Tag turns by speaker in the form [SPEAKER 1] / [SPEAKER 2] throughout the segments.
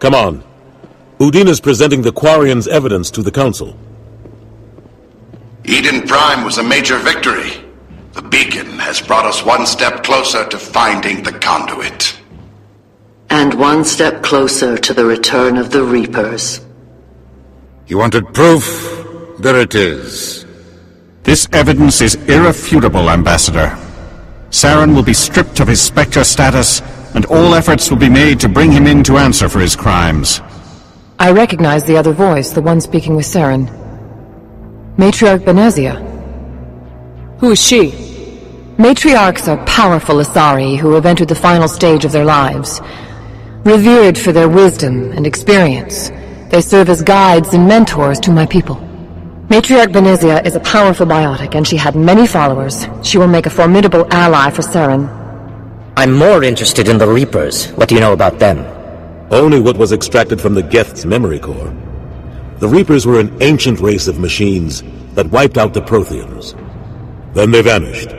[SPEAKER 1] Come on. Udina's presenting the Quarian's evidence to the Council.
[SPEAKER 2] Eden Prime was a major victory. The beacon has brought us one step closer to finding the conduit.
[SPEAKER 3] And one step closer to the return of the Reapers.
[SPEAKER 4] You wanted proof? There it is.
[SPEAKER 5] This evidence is irrefutable, Ambassador. Saren will be stripped of his Spectre status, and all efforts will be made to bring him in to answer for his crimes.
[SPEAKER 6] I recognize the other voice, the one speaking with Saren. Matriarch Benezia.
[SPEAKER 7] Who is she?
[SPEAKER 6] Matriarchs are powerful Asari who have entered the final stage of their lives. Revered for their wisdom and experience, they serve as guides and mentors to my people. Matriarch Benezia is a powerful biotic, and she had many followers. She will make a formidable ally for Saren.
[SPEAKER 8] I'm more interested in the Reapers. What do you know about them?
[SPEAKER 1] Only what was extracted from the Geth's memory core. The Reapers were an ancient race of machines that wiped out the Protheans. Then they vanished.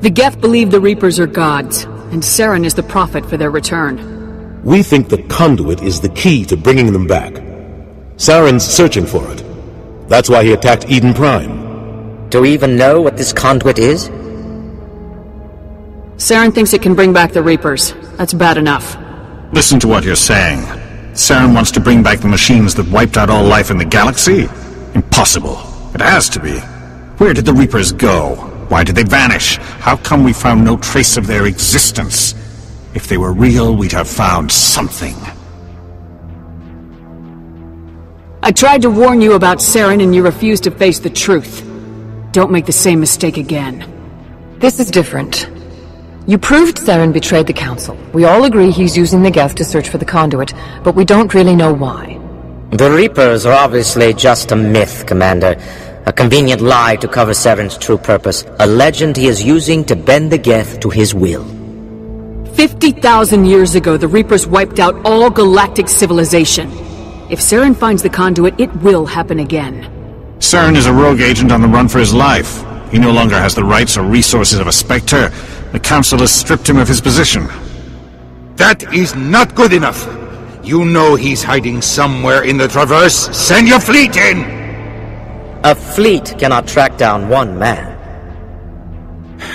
[SPEAKER 7] The Geth believe the Reapers are gods, and Saren is the prophet for their return.
[SPEAKER 1] We think the conduit is the key to bringing them back. Saren's searching for it. That's why he attacked Eden Prime.
[SPEAKER 8] Do we even know what this conduit is?
[SPEAKER 7] Saren thinks it can bring back the Reapers. That's bad enough.
[SPEAKER 5] Listen to what you're saying. Saren wants to bring back the machines that wiped out all life in the galaxy? Impossible. It has to be. Where did the Reapers go? Why did they vanish? How come we found no trace of their existence? If they were real, we'd have found something.
[SPEAKER 7] I tried to warn you about Saren and you refused to face the truth. Don't make the same mistake again.
[SPEAKER 6] This is different. You proved Saren betrayed the Council. We all agree he's using the Geth to search for the conduit, but we don't really know why.
[SPEAKER 8] The Reapers are obviously just a myth, Commander. A convenient lie to cover Saren's true purpose. A legend he is using to bend the Geth to his will.
[SPEAKER 7] 50,000 years ago, the Reapers wiped out all galactic civilization. If Saren finds the conduit, it will happen again.
[SPEAKER 5] Saren is a rogue agent on the run for his life. He no longer has the rights or resources of a Spectre. The Council has stripped him of his position.
[SPEAKER 4] That is not good enough. You know he's hiding somewhere in the Traverse. Send your fleet in!
[SPEAKER 8] A fleet cannot track down one man.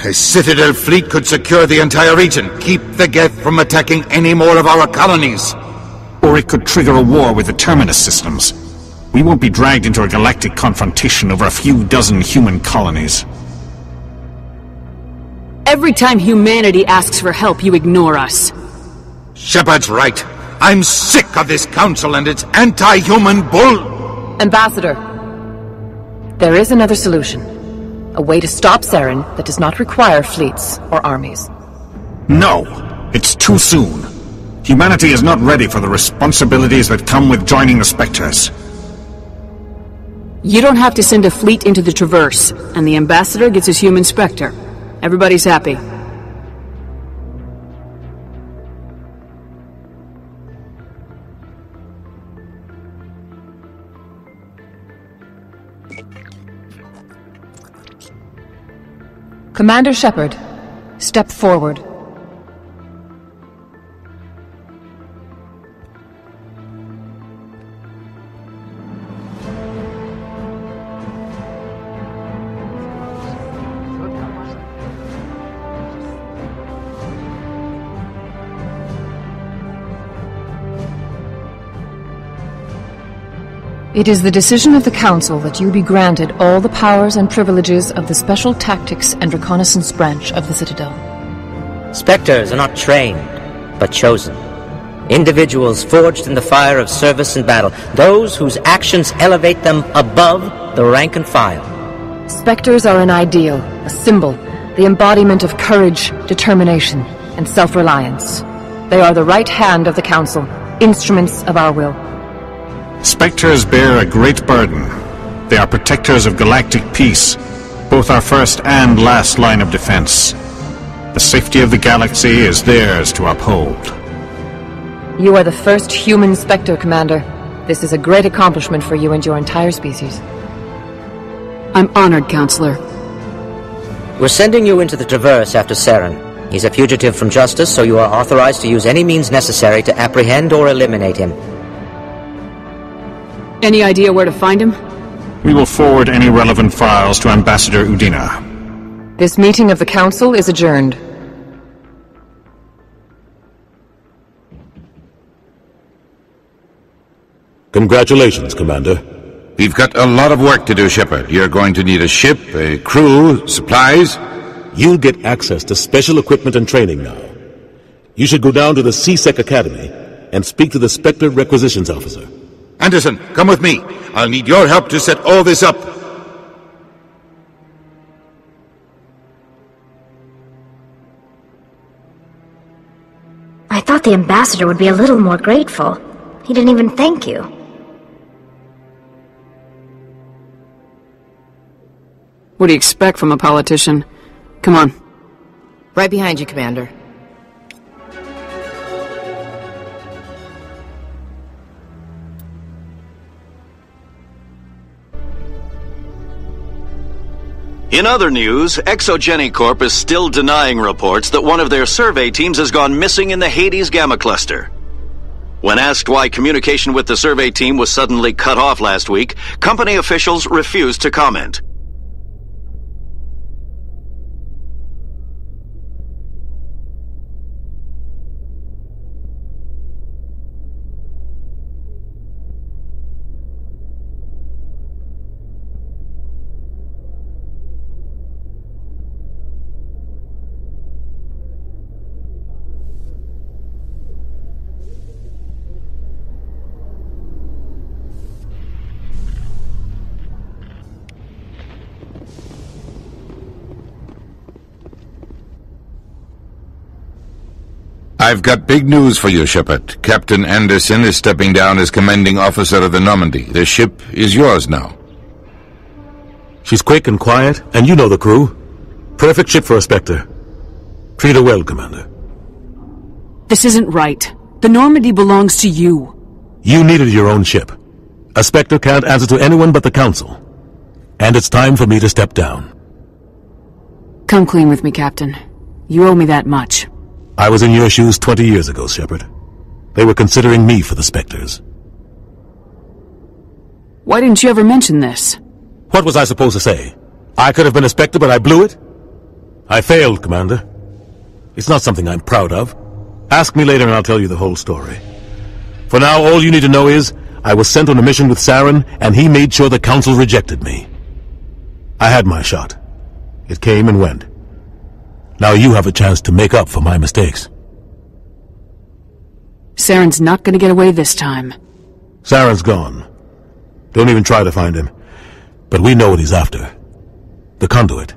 [SPEAKER 4] A Citadel fleet could secure the entire region, keep the Geth from attacking any more of our colonies.
[SPEAKER 5] Or it could trigger a war with the Terminus systems. We won't be dragged into a galactic confrontation over a few dozen human colonies.
[SPEAKER 7] Every time humanity asks for help, you ignore us.
[SPEAKER 4] Shepard's right. I'm sick of this Council and its anti-human bull...
[SPEAKER 6] Ambassador, there is another solution. A way to stop Saren that does not require fleets or armies.
[SPEAKER 5] No, it's too soon. Humanity is not ready for the responsibilities that come with joining the Spectres.
[SPEAKER 7] You don't have to send a fleet into the Traverse, and the Ambassador gets his human Spectre. Everybody's happy.
[SPEAKER 6] Commander Shepard, step forward. It is the decision of the Council that you be granted all the powers and privileges of the Special Tactics and Reconnaissance Branch of the Citadel.
[SPEAKER 8] Spectres are not trained, but chosen. Individuals forged in the fire of service and battle. Those whose actions elevate them above the rank and file.
[SPEAKER 6] Spectres are an ideal, a symbol, the embodiment of courage, determination, and self-reliance. They are the right hand of the Council, instruments of our will.
[SPEAKER 5] Spectres bear a great burden. They are protectors of galactic peace, both our first and last line of defense. The safety of the galaxy is theirs to uphold.
[SPEAKER 6] You are the first human Spectre, Commander. This is a great accomplishment for you and your entire species.
[SPEAKER 7] I'm honored, Counselor.
[SPEAKER 8] We're sending you into the Traverse after Saren. He's a fugitive from justice, so you are authorized to use any means necessary to apprehend or eliminate him.
[SPEAKER 7] Any idea where to find him?
[SPEAKER 5] We will forward any relevant files to Ambassador Udina.
[SPEAKER 6] This meeting of the Council is adjourned.
[SPEAKER 1] Congratulations, Commander.
[SPEAKER 4] We've got a lot of work to do, Shepard. You're going to need a ship, a crew, supplies.
[SPEAKER 1] You'll get access to special equipment and training now. You should go down to the C-Sec Academy and speak to the Spectre Requisitions Officer.
[SPEAKER 4] Anderson, come with me. I'll need your help to set all this up.
[SPEAKER 9] I thought the ambassador would be a little more grateful. He didn't even thank you.
[SPEAKER 7] What do you expect from a politician? Come on.
[SPEAKER 6] Right behind you, Commander.
[SPEAKER 10] In other news, Exogeny Corp is still denying reports that one of their survey teams has gone missing in the Hades Gamma Cluster. When asked why communication with the survey team was suddenly cut off last week, company officials refused to comment.
[SPEAKER 4] I've got big news for you, Shepard. Captain Anderson is stepping down as commanding officer of the Normandy. The ship is yours now.
[SPEAKER 1] She's quick and quiet, and you know the crew. Perfect ship for a Spectre. Treat her well, Commander.
[SPEAKER 7] This isn't right. The Normandy belongs to you.
[SPEAKER 1] You needed your own ship. A Spectre can't answer to anyone but the Council. And it's time for me to step down.
[SPEAKER 7] Come clean with me, Captain. You owe me that much.
[SPEAKER 1] I was in your shoes 20 years ago, Shepard. They were considering me for the Spectres.
[SPEAKER 7] Why didn't you ever mention this?
[SPEAKER 1] What was I supposed to say? I could have been a Spectre, but I blew it? I failed, Commander. It's not something I'm proud of. Ask me later and I'll tell you the whole story. For now, all you need to know is, I was sent on a mission with Saren, and he made sure the Council rejected me. I had my shot. It came and went. Now you have a chance to make up for my mistakes.
[SPEAKER 7] Saren's not gonna get away this time.
[SPEAKER 1] Saren's gone. Don't even try to find him. But we know what he's after. The conduit.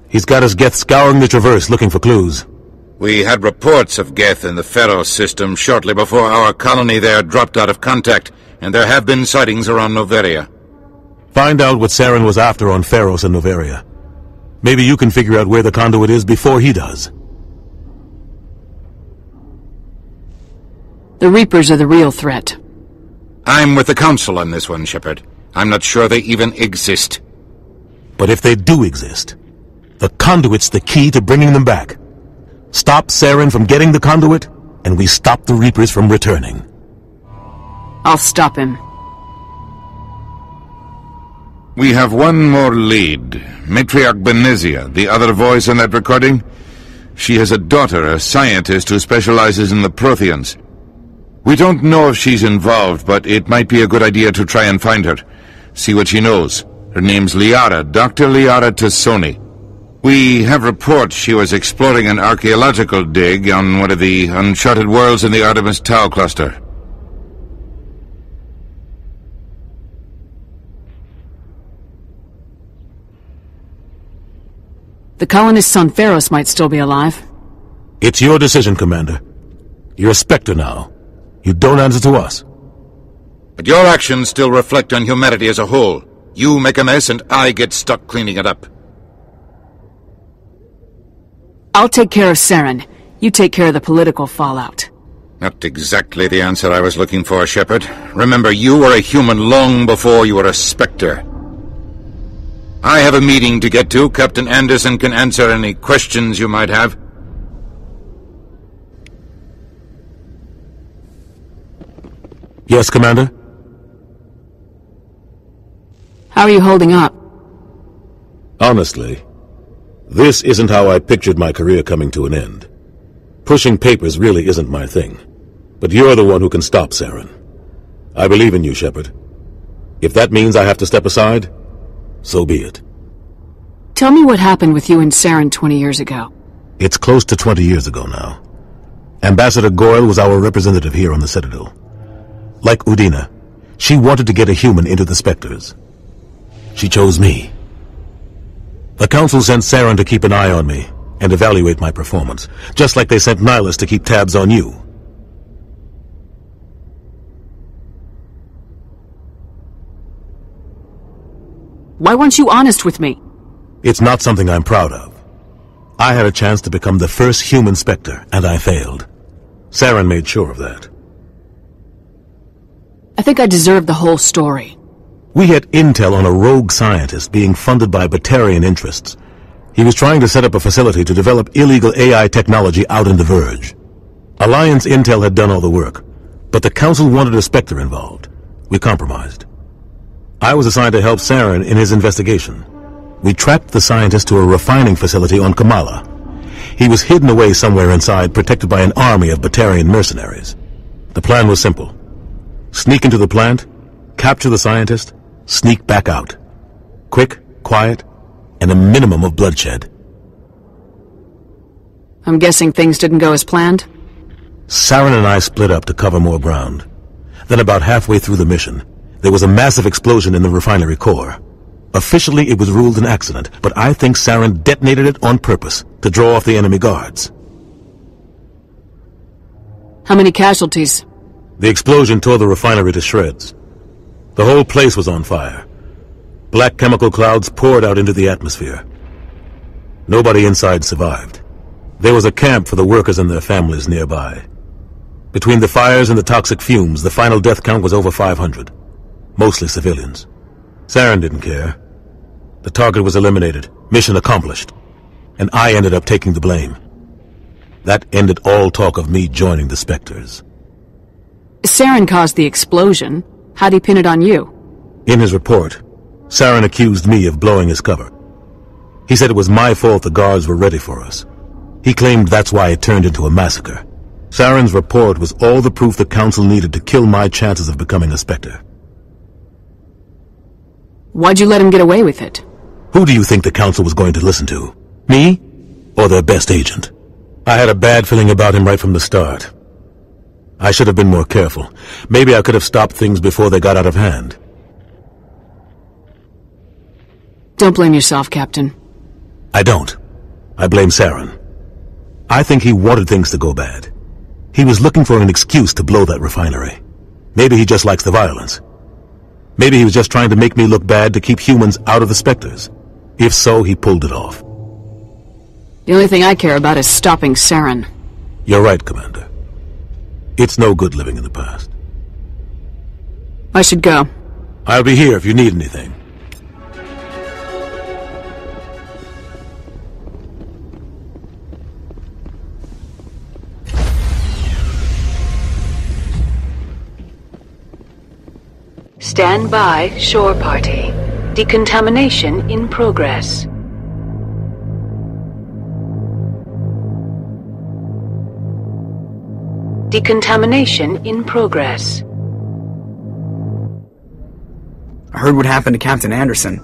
[SPEAKER 1] He's got his Geth scouring the Traverse looking for clues.
[SPEAKER 4] We had reports of Geth in the Pharos system shortly before our colony there dropped out of contact, and there have been sightings around Noveria.
[SPEAKER 1] Find out what Saren was after on Pharos and Noveria. Maybe you can figure out where the conduit is before he does.
[SPEAKER 7] The Reapers are the real threat.
[SPEAKER 4] I'm with the Council on this one, Shepard. I'm not sure they even exist.
[SPEAKER 1] But if they do exist, the conduit's the key to bringing them back. Stop Saren from getting the conduit, and we stop the Reapers from returning.
[SPEAKER 7] I'll stop him.
[SPEAKER 4] We have one more lead. Matriarch Benezia, the other voice in that recording. She has a daughter, a scientist who specializes in the Protheans. We don't know if she's involved, but it might be a good idea to try and find her. See what she knows. Her name's Liara, Dr. Liara Tassoni. We have reports she was exploring an archaeological dig on one of the uncharted worlds in the Artemis Tau cluster.
[SPEAKER 7] The colonists on Pharos might still be alive.
[SPEAKER 1] It's your decision, Commander. You're a Spectre now. You don't answer to us.
[SPEAKER 4] But your actions still reflect on humanity as a whole. You make a mess and I get stuck cleaning it up.
[SPEAKER 7] I'll take care of Saren. You take care of the political fallout.
[SPEAKER 4] Not exactly the answer I was looking for, Shepard. Remember, you were a human long before you were a Spectre. I have a meeting to get to. Captain Anderson can answer any questions you might have.
[SPEAKER 1] Yes, Commander?
[SPEAKER 7] How are you holding up?
[SPEAKER 1] Honestly, this isn't how I pictured my career coming to an end. Pushing papers really isn't my thing. But you're the one who can stop Saren. I believe in you, Shepard. If that means I have to step aside, so be it.
[SPEAKER 7] Tell me what happened with you and Saren 20 years ago.
[SPEAKER 1] It's close to 20 years ago now. Ambassador Goyle was our representative here on the Citadel. Like Udina, she wanted to get a human into the Spectres. She chose me. The Council sent Saren to keep an eye on me and evaluate my performance, just like they sent Nihilus to keep tabs on you.
[SPEAKER 7] Why weren't you honest with me?
[SPEAKER 1] It's not something I'm proud of. I had a chance to become the first human Spectre, and I failed. Saren made sure of that.
[SPEAKER 7] I think I deserve the whole story.
[SPEAKER 1] We had intel on a rogue scientist being funded by Batarian interests. He was trying to set up a facility to develop illegal AI technology out in the Verge. Alliance intel had done all the work, but the Council wanted a Spectre involved. We compromised. I was assigned to help Saren in his investigation. We tracked the scientist to a refining facility on Kamala. He was hidden away somewhere inside, protected by an army of Batarian mercenaries. The plan was simple. Sneak into the plant, capture the scientist, sneak back out. Quick, quiet, and a minimum of bloodshed.
[SPEAKER 7] I'm guessing things didn't go as planned?
[SPEAKER 1] Saren and I split up to cover more ground. Then about halfway through the mission, there was a massive explosion in the refinery core. Officially, it was ruled an accident, but I think Saren detonated it on purpose to draw off the enemy guards.
[SPEAKER 7] How many casualties?
[SPEAKER 1] The explosion tore the refinery to shreds. The whole place was on fire. Black chemical clouds poured out into the atmosphere. Nobody inside survived. There was a camp for the workers and their families nearby. Between the fires and the toxic fumes, the final death count was over 500. Mostly civilians. Saren didn't care. The target was eliminated, mission accomplished, and I ended up taking the blame. That ended all talk of me joining the Spectres.
[SPEAKER 7] Saren caused the explosion. How'd he pin it on you?
[SPEAKER 1] In his report, Saren accused me of blowing his cover. He said it was my fault the guards were ready for us. He claimed that's why it turned into a massacre. Saren's report was all the proof the Council needed to kill my chances of becoming a Spectre.
[SPEAKER 7] Why'd you let him get away with it?
[SPEAKER 1] Who do you think the Council was going to listen to? Me? Or their best agent? I had a bad feeling about him right from the start. I should have been more careful. Maybe I could have stopped things before they got out of hand.
[SPEAKER 7] Don't blame yourself, Captain.
[SPEAKER 1] I don't. I blame Saren. I think he wanted things to go bad. He was looking for an excuse to blow that refinery. Maybe he just likes the violence. Maybe he was just trying to make me look bad to keep humans out of the Spectres. If so, he pulled it off.
[SPEAKER 7] The only thing I care about is stopping Saren.
[SPEAKER 1] You're right, Commander. It's no good living in the past.
[SPEAKER 7] I should go.
[SPEAKER 1] I'll be here if you need anything.
[SPEAKER 3] Stand by, shore party. Decontamination in progress. Decontamination in progress.
[SPEAKER 11] I heard what happened to Captain Anderson.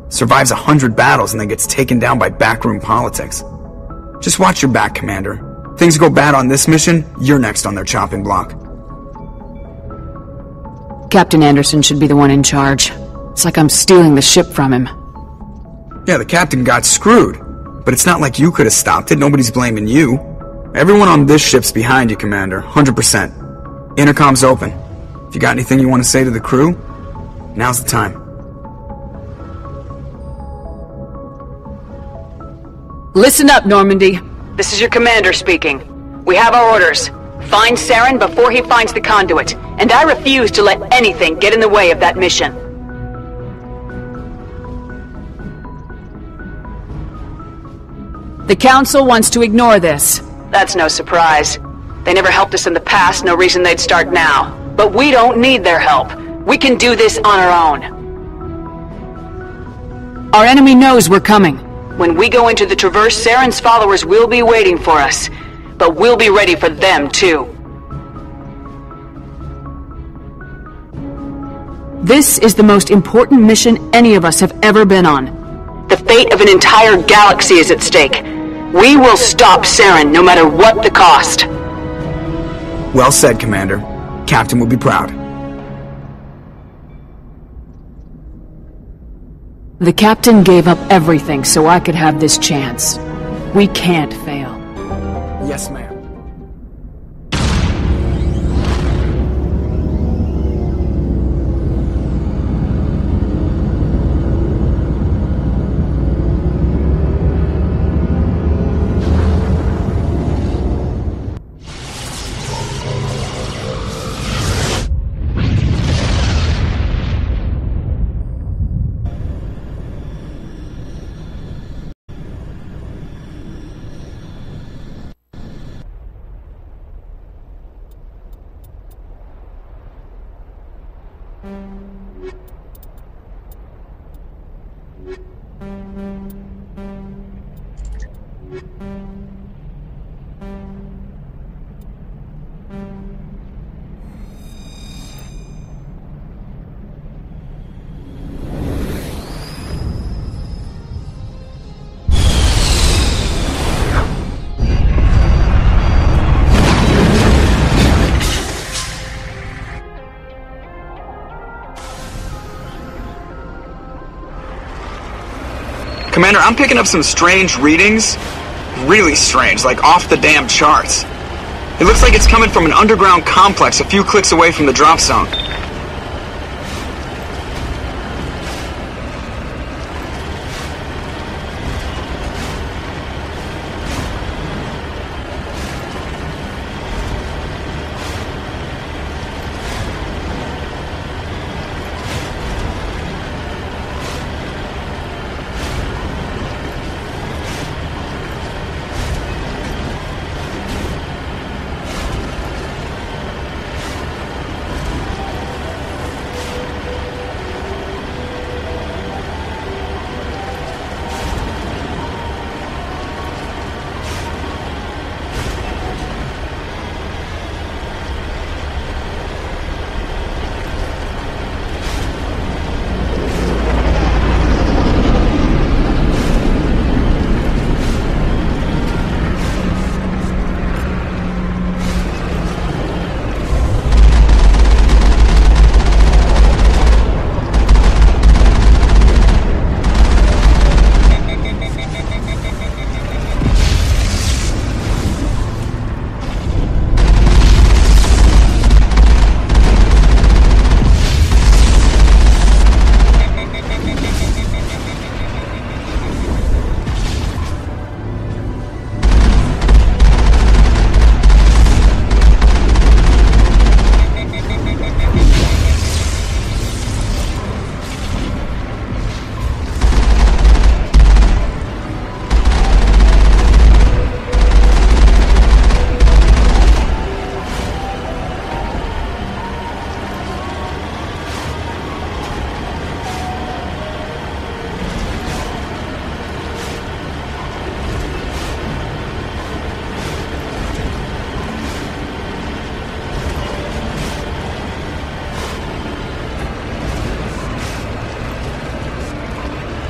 [SPEAKER 11] Survives 100 battles and then gets taken down by backroom politics. Just watch your back, Commander. Things go bad on this mission, you're next on their chopping block.
[SPEAKER 7] Captain Anderson should be the one in charge. It's like I'm stealing the ship from him.
[SPEAKER 11] Yeah, the captain got screwed. But it's not like you could have stopped it. Nobody's blaming you. Everyone on this ship's behind you, Commander. 100%. Intercom's open. If you got anything you want to say to the crew, now's the time.
[SPEAKER 7] Listen up, Normandy.
[SPEAKER 12] This is your commander speaking. We have our orders. Find Saren before he finds the conduit, and I refuse to let anything get in the way of that mission.
[SPEAKER 7] The Council wants to ignore this.
[SPEAKER 12] That's no surprise. They never helped us in the past, no reason they'd start now. But we don't need their help. We can do this on our own.
[SPEAKER 7] Our enemy knows we're coming.
[SPEAKER 12] When we go into the Traverse, Saren's followers will be waiting for us. But we'll be ready for them, too.
[SPEAKER 7] This is the most important mission any of us have ever been on.
[SPEAKER 12] The fate of an entire galaxy is at stake. We will stop Saren, no matter what the cost.
[SPEAKER 11] Well said, Commander. Captain will be proud.
[SPEAKER 7] The Captain gave up everything so I could have this chance. We can't fail.
[SPEAKER 11] Yes, ma'am. Commander, I'm picking up some strange readings. Really strange, like off the damn charts. It looks like it's coming from an underground complex a few clicks away from the drop zone.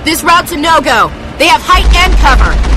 [SPEAKER 13] This route's a no-go. They have height and cover.